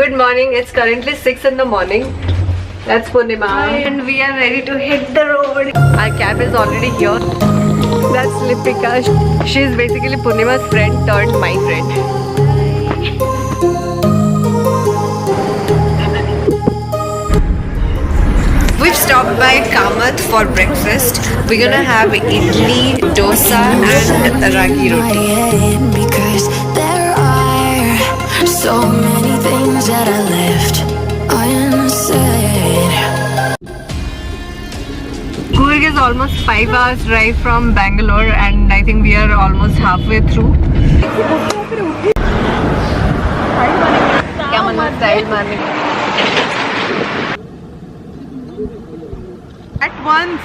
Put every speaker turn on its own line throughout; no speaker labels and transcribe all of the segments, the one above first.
Good morning. It's currently 6 in the morning. That's Purnima. And we are ready to hit the road. Our cab is already here. That's Lipika. She's basically Purnima's friend turned my friend. We've stopped by Kamath for breakfast. We're gonna have idli, dosa and ragi roti.
Because there are so many things that I left unsaid.
Coorg is almost 5 hours drive from Bangalore and I think we are almost halfway through. At once.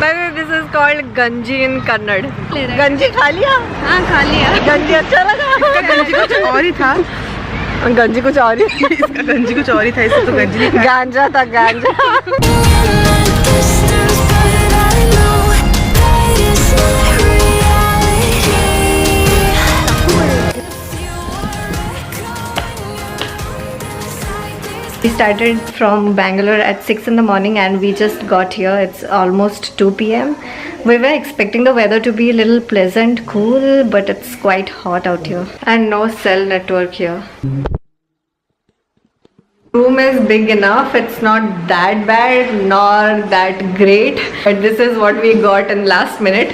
By the way, this is called Ganji in Kannada. Ganji खा लिया? हाँ खा लिया. Ganji अच्छा लगा? इसका गंजी कुछ और ही था. गंजी कुछ और ही. इसका गंजी कुछ और ही था. इसका तो गंजी नहीं था. गांजा था गांजा. We started from Bangalore at 6 in the morning and we just got here. It's almost 2 p.m. We were expecting the weather to be a little pleasant, cool, but it's quite hot out here. And no cell network here. Room is big enough. It's not that bad nor that great. But this is what we got in last minute.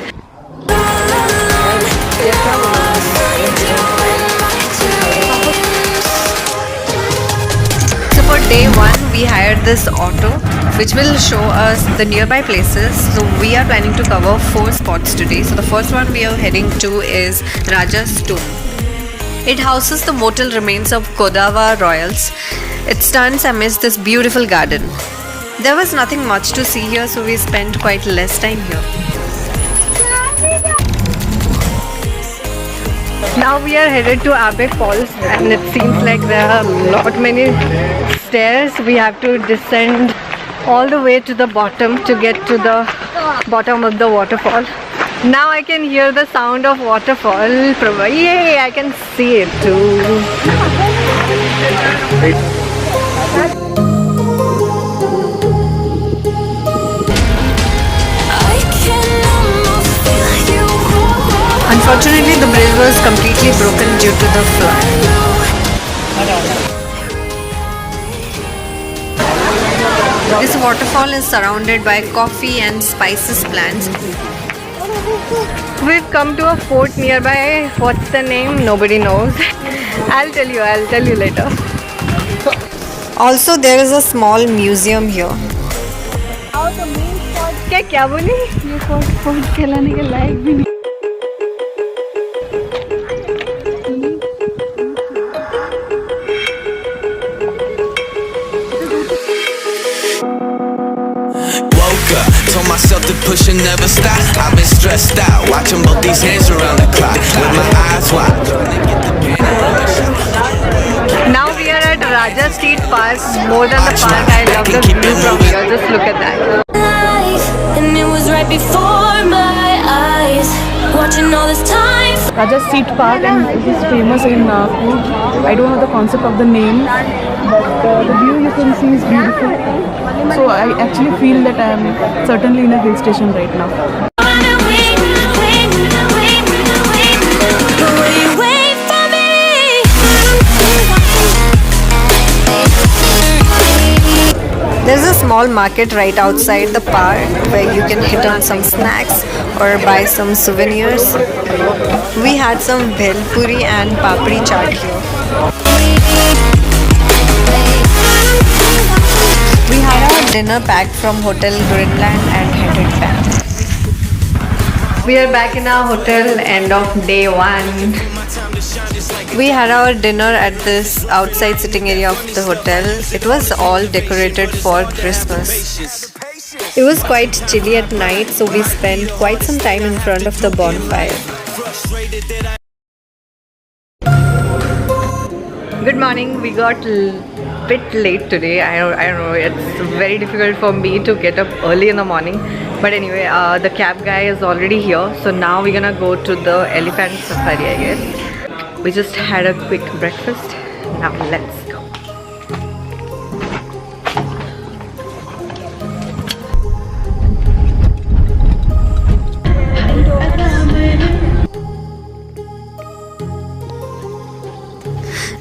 For day 1 we hired this auto which will show us the nearby places. So we are planning to cover 4 spots today. So the first one we are heading to is Raja's Tomb. It houses the mortal remains of Kodava Royals. It stands amidst this beautiful garden. There was nothing much to see here, so we spent quite less time here. Now we are headed to Abbey Falls and it seems like there are lot many stairs. We have to descend all the way to the bottom to get to the bottom of the waterfall. Now I can hear the sound of waterfall. Yay! I can see it too. Unfortunately, the bridge was completely broken due to the flood. This waterfall is surrounded by coffee and spices plants. We've come to a fort nearby. What's the name? Nobody knows. I'll tell you later. Also, there is a small museum here. क्या बोली? ये fort कहलाने के लायक भी नहीं.
Told myself to push and never stop. I've been stressed out, watching both these hands around the clock with my eyes wide.
Now we are at Raja Street Park. More than the park, I love the view from here. Just look at that.
And it was right before my eyes, watching all this time.
Raja Street Park, and it is famous in Coorg. I don't know the concept of the name, but the view you can see is beautiful. So I actually feel that I am certainly in a hill station right now.
There's a small market right outside the park where you can hit on some snacks or buy some souvenirs. We had some bhel puri and papri chaat here. We had our dinner packed from Hotel Greenland and headed back. We are back in our hotel, end of day 1. We had our dinner at this outside sitting area of the hotel. It was all decorated for Christmas. It was quite chilly at night, so we spent quite some time in front of the bonfire. Good morning. We got bit late today. I don't know, it's very difficult for me to get up early in the morning, but anyway, the cab guy is already here, so now we're gonna go to the elephant safari, I guess. We just had a quick breakfast Now let's go.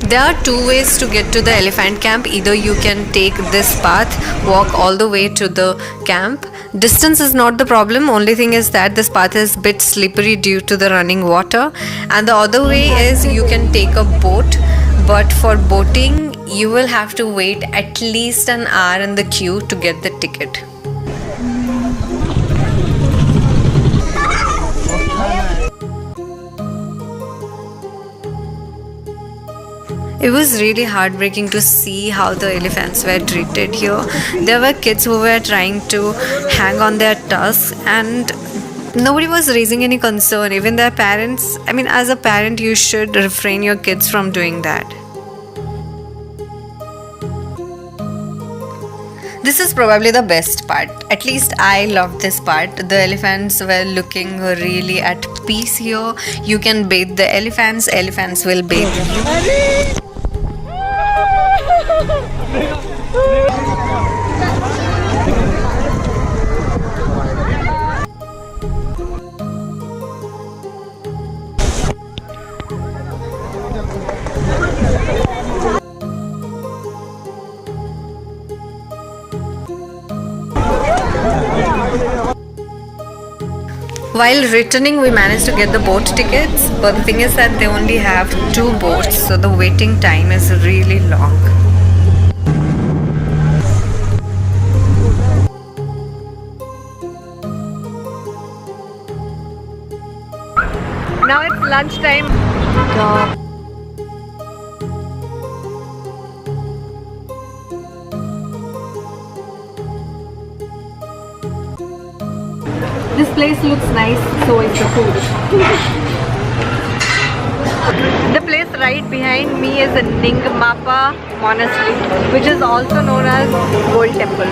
There are two ways to get to the elephant camp. Either you can take this path, walk all the way to the camp. Distance is not the problem. Only thing is that this path is a bit slippery due to the running water. And the other way is you can take a boat. But for boating, you will have to wait at least an hour in the queue to get the ticket. It was really heartbreaking to see how the elephants were treated here. There were kids who were trying to hang on their tusks and nobody was raising any concern. Even their parents, as a parent, you should refrain your kids from doing that. This is probably the best part. At least I loved this part. The elephants were looking really at peace here. You can bathe the elephants. Elephants will bathe you. While returning, we managed to get the boat tickets, but the thing is that they only have 2 boats, so the waiting time is really long. Now it's lunchtime. This place looks nice, so is the food. The place right behind me is the Ningmapa Monastery, which is also known as Gold Temple.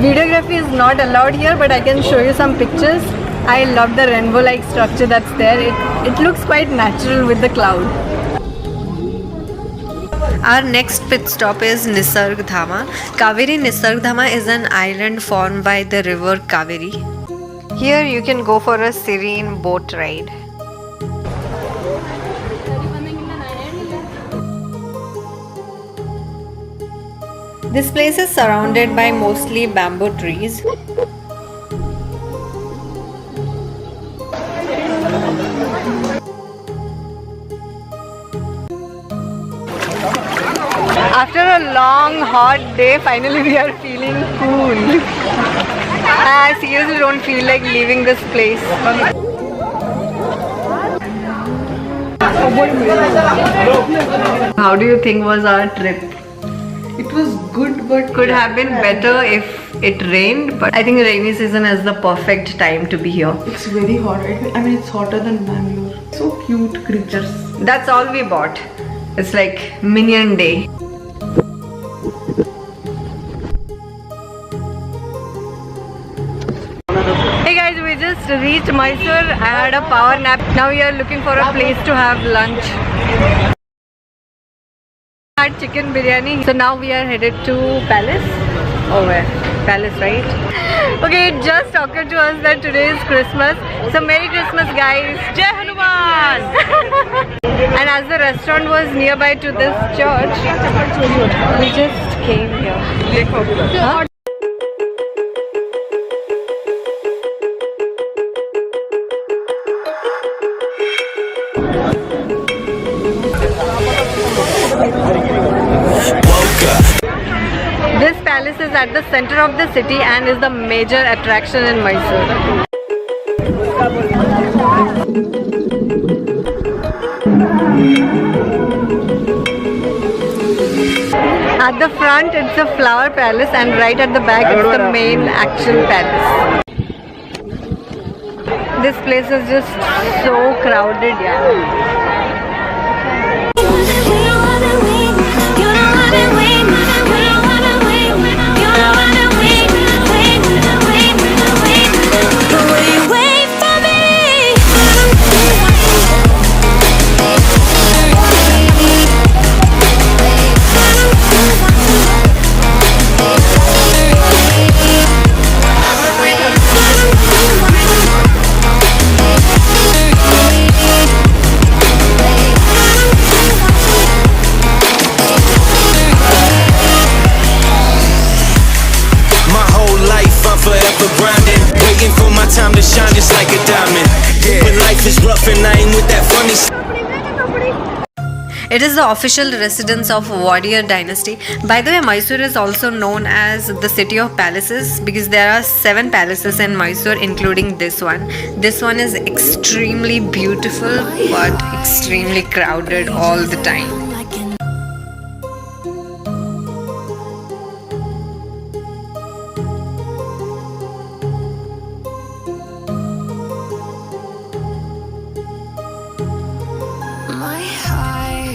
Videography is not allowed here, but I can show you some pictures. I love the rainbow-like structure that's there. It looks quite natural with the cloud. Our next pit stop is Nisargdhama. Kaveri Nisargdhama is an island formed by the river Kaveri. Here you can go for a serene boat ride. This place is surrounded by mostly bamboo trees. After a long hot day, finally we are feeling cool. I seriously don't feel like leaving this place. How do you think was our trip?
It was good, but
Could have been better if it rained, but I think rainy season is the perfect time to be here.
it's very hot. It's hotter than Bangalore. So cute creatures.
That's all we bought. It's like Minion Day. Hey guys, we just reached Mysore. I had a power nap. Now we are looking for a place to have lunch. I had chicken biryani. So now we are headed to Palace. Oh, where? Palace, right? Okay, it just occurred to us that today is Christmas. So Merry Christmas, guys. Jai Hanuman! And as the restaurant was nearby to this church, we just came here. Huh? This palace is at the center of the city and is the major attraction in Mysore. At the front it's a flower palace and right at the back it's the main actual palace. This place is just so crowded, yeah.
for grinding, waiting for my time to shine just like a diamond. When life is rough and I ain't with that funny
It is the official residence of warrior dynasty. By the way, Mysore is also known as the city of palaces because there are 7 palaces in Mysore, including this one. This one is extremely beautiful but extremely crowded all the time.
My heart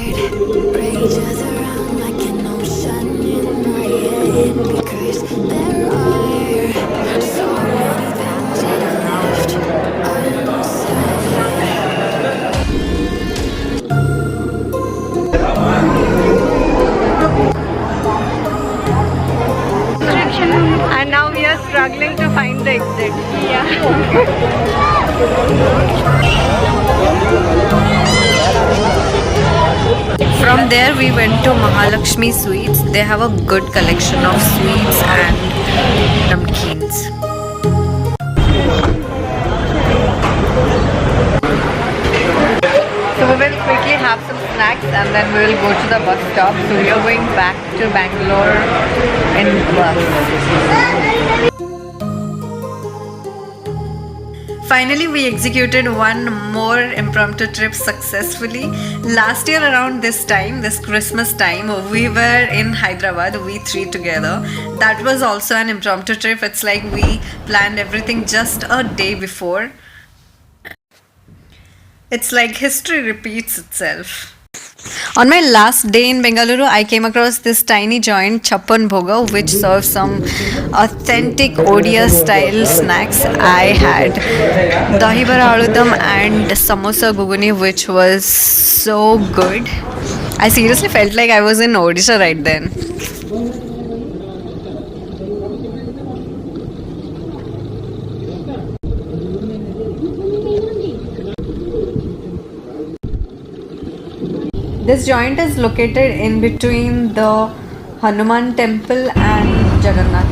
rages around like an ocean in my head because there are so many things that I left unsaid.
And now we are struggling to find the exit. From there we went to Mahalakshmi Sweets. They have a good collection of sweets and namkeens. So we will quickly have some snacks and then we will go to the bus stop. So we are going back to Bangalore in bus. Finally, we executed one more impromptu trip successfully. Last year around this time, this Christmas time, we were in Hyderabad, we 3 together. That was also an impromptu trip. It's like we planned everything just a day before. It's like history repeats itself. On my last day in Bengaluru, I came across this tiny joint, Chappan Bhoga, which serves some authentic Odia style snacks. I had dahi bara aludam and samosa guguni, which was so good. I seriously felt like I was in Odisha right then. This joint is located in between the Hanuman temple and Jagannath